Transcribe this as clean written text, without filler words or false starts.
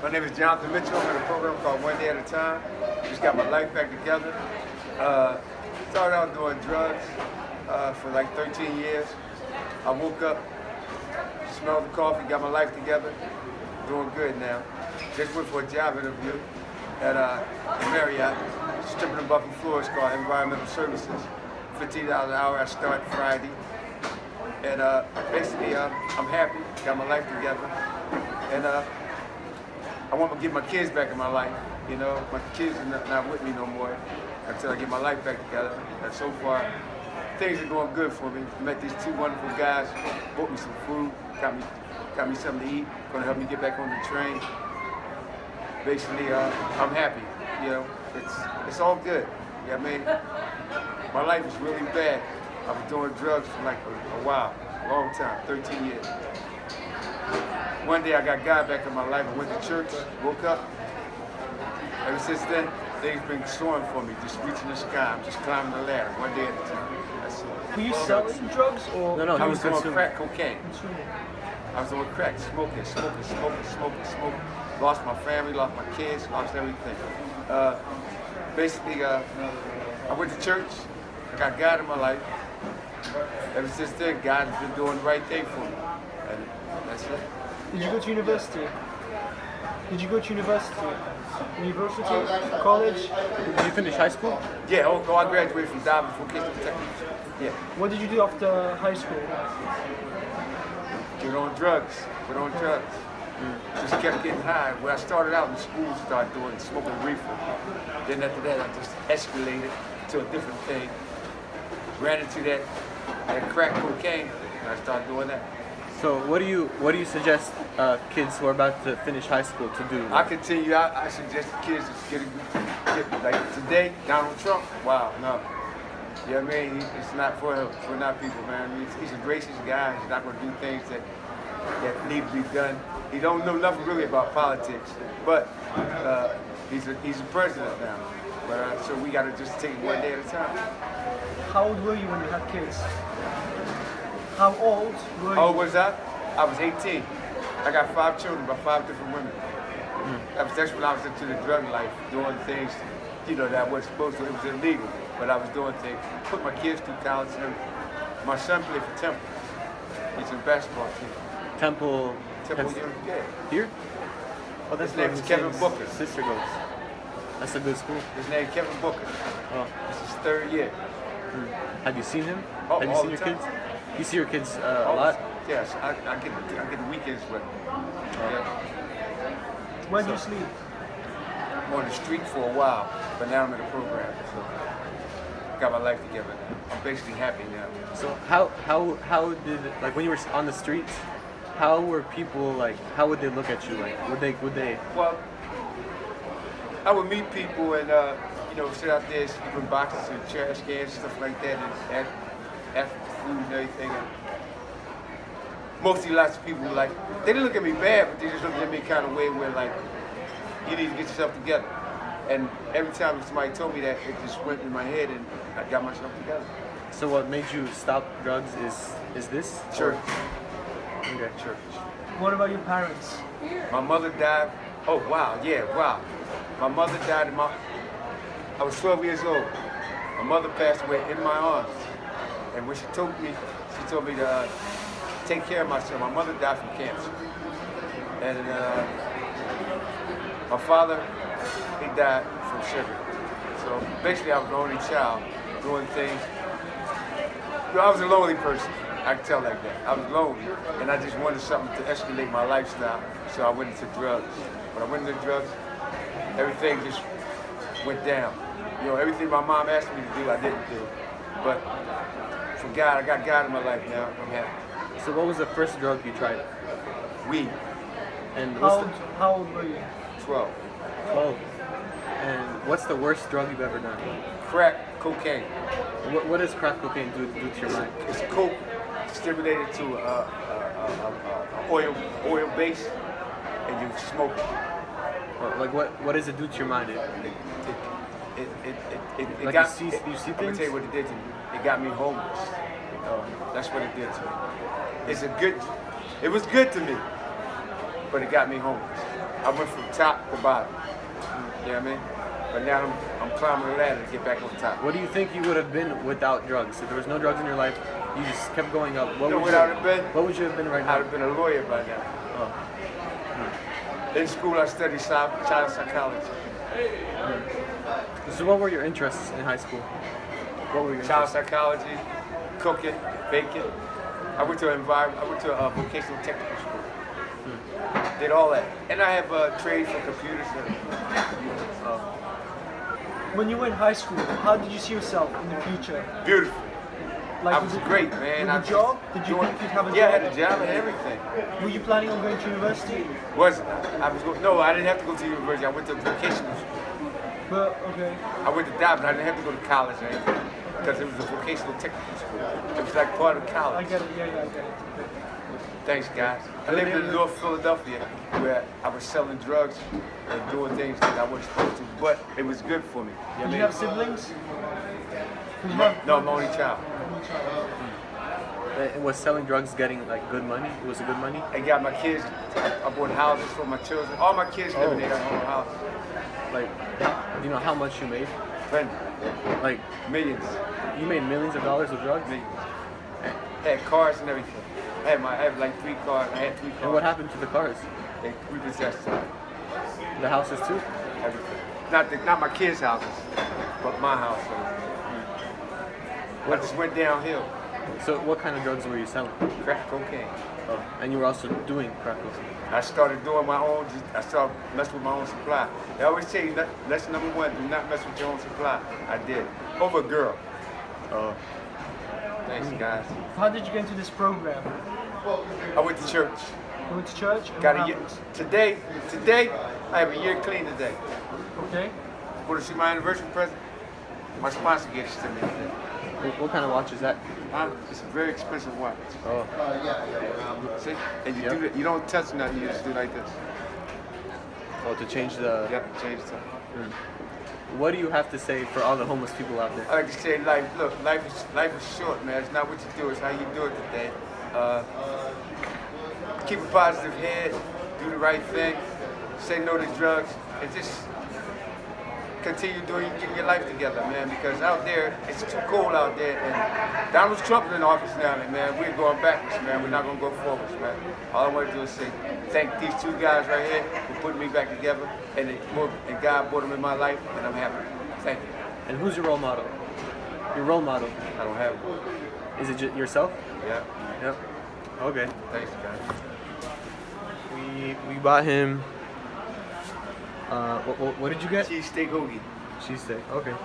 My name is Jonathan Mitchell. I'm in a program called One Day at a Time. Just got my life back together. Started out doing drugs for like 13 years. I woke up, smelled the coffee, got my life together. Doing good now. Just went for a job interview at Marriott, stripping and buffing floors called Environmental Services. $15 an hour. I start Friday. And basically, I'm happy, got my life together. And I want to get my kids back in my life. You know, my kids are not with me no more until I get my life back together. And so far, things are going good for me. Met these two wonderful guys, bought me some food, got me something to eat, gonna help me get back on the train. Basically, I'm happy. You know, it's all good. You know what I mean? My life is really bad. I was doing drugs for like a while, a long time, 13 years. One day I got God back in my life. I went to church, woke up. Ever since then, things been soaring for me, just reaching the sky. I'm just climbing the ladder, one day at a time. That's it. Were you selling drugs or? No, I he was was doing consuming. crack cocaine. I was doing crack, smoking. Lost my family, lost my kids, lost everything. Basically, I went to church. I got God in my life. Ever since then, God has been doing the right thing for me. And that's it. Did you go to university? Did you go to university? University? College? Did you finish high school? Yeah, I graduated from Davis Vocational Technical. Yeah. What did you do after high school? Get on drugs. Just kept getting high. When I started out in school, started doing smoking reefer. Then after that, I just escalated to a different thing. Ran into that crack cocaine, and I started doing that. So what do you suggest kids who are about to finish high school to do? I suggest the kids to get like today, Donald Trump. Wow, no. You know what I mean? It's not for him. It's for not people, man. He's a racist guy. He's not going to do things that need to be done. He don't know nothing really about politics, but he's a president now. But so we got to just take it one day at a time. How old were you when you had kids? How old were you? How old was I? I was 18. I got 5 children by 5 different women. That's when I was into the drug life, doing things, you know, that I wasn't supposed to. It was illegal, but I was doing things. Put my kids through college and everything. My son played for Temple. He's in the basketball team. Temple. Yeah. Here? Oh, that's His name is Kevin Booker. Sister goes. That's a good school. His name is Kevin Booker. Oh. This is his 3rd year. Have you seen him? Oh, Have you all seen the your time. kids? You see your kids a lot? Yes, I get the weekends with them. Yeah. Where do you sleep? I'm on the street for a while, but now I'm in a program, so got my life together. I'm basically happy now. So how did, like, when you were on the streets, how were people, like, how would they look at you? Like, would they? Well, I would meet people and you know, sit out there sleeping boxes and trash cans and stuff like that, and ask for food and everything. And mostly lots of people like, they didn't look at me bad, but they just looked at me kind of way where like, you need to get yourself together. And every time somebody told me that, it just went in my head and I got myself together. So what made you stop drugs is this? Church. Okay. Church. What about your parents? My mother died. Oh wow, yeah, wow. My mother died I was 12 years old. My mother passed away in my arms. And when she told me to take care of myself. My mother died from cancer. And my father, he died from sugar. So basically I was the only child doing things. You know, I was a lonely person. I can tell like that. I was lonely, and I just wanted something to escalate my lifestyle, so I went into drugs. When I went into drugs, everything just went down. You know, everything my mom asked me to do, I didn't do. But for God, I got God in my life now. I'm happy. So what was the first drug you tried? Weed. And How old were you? 12. 12. And what's the worst drug you've ever done? Crack cocaine. What does crack cocaine do to your mind? It's coke stimulated to oil base, and you smoke it. Or, like what does it do to your mind? It Like got, you see I'm gonna things? tell you what it did to me. It got me homeless. That's what it did to me. It was good to me, but it got me homeless. I went from top to bottom. You know what I mean? But now I'm climbing the ladder to get back on top. What do you think you would have been without drugs? If there was no drugs in your life, you just kept going up. What You know would what I would have been? What would you have been right I'd now? have been a lawyer by now. In school, I studied child psychology. So what were your interests in high school? What were your Child interests? psychology, cooking, baking. I went to a vocational technical school. Did all that. And I have a trade for computers. When you were in high school, how did you see yourself in the future? Beautiful. Like, I was great, man. With a job? Did you think you'd have a job? Yeah, I had a job and everything. Were you planning on going to university? Wasn't I? No, I didn't have to go to university. I went to vocational school. But, okay. I went to Dobbs, but I didn't have to go to college or anything because it was a vocational technical school. It was like part of I college. get it, yeah, I get it. Thanks, guys. I lived in North Philadelphia where I was selling drugs and doing things that I wasn't supposed to, but it was good for me. You Did know you what have I mean? siblings? Did you have No, I'm the only child. And was selling drugs getting like good money? Was it good money? I got my kids. I bought houses for my children. All my kids live in their own house. Like, do you know how much you made? Plenty. Like, Millions. you made millions of dollars with drugs? Millions. I had cars and everything. I had like 3 cars. I had 3 cars. And what happened to the cars? They repossessed them. The houses too? Everything. Not my kids' houses, but my house. I just went downhill. So what kind of drugs were you selling? Crack cocaine. Oh, and you were also doing crack cocaine. I started doing my own. I started messing with my own supply. They always tell you, lesson number 1, do not mess with your own supply. I did. Over a girl. Oh. Thanks, guys. How did you get into this program? I went to church. You went to church? And Got what a year. happened? Today, I have a year clean today. Okay. Want to see my anniversary present? My sponsor gave this to me today. What kind of watch is that? It's a very expensive watch. Oh. See? And you Yep. do that. You don't touch nothing. You just do like this. Oh, to change the... Yep, change time. What do you have to say for all the homeless people out there? I like to say, life is short, man. It's not what you do, it's how you do it today. Keep a positive head, do the right thing, say no to drugs, and just continue getting your life together, man. Because out there, it's too cold out there, and Donald Trump is in office now, man. We're going backwards, man. We're not gonna go forwards, man. All I want to do is say thank these 2 guys right here for putting me back together, and God brought them in my life, and I'm happy. Thank you. And who's your role model? Your role model? I don't have one. Is it yourself? Yeah. Yep. Okay. Thanks, guys. We bought him... what did you get? Cheesesteak hoagie. Cheesesteak. Okay.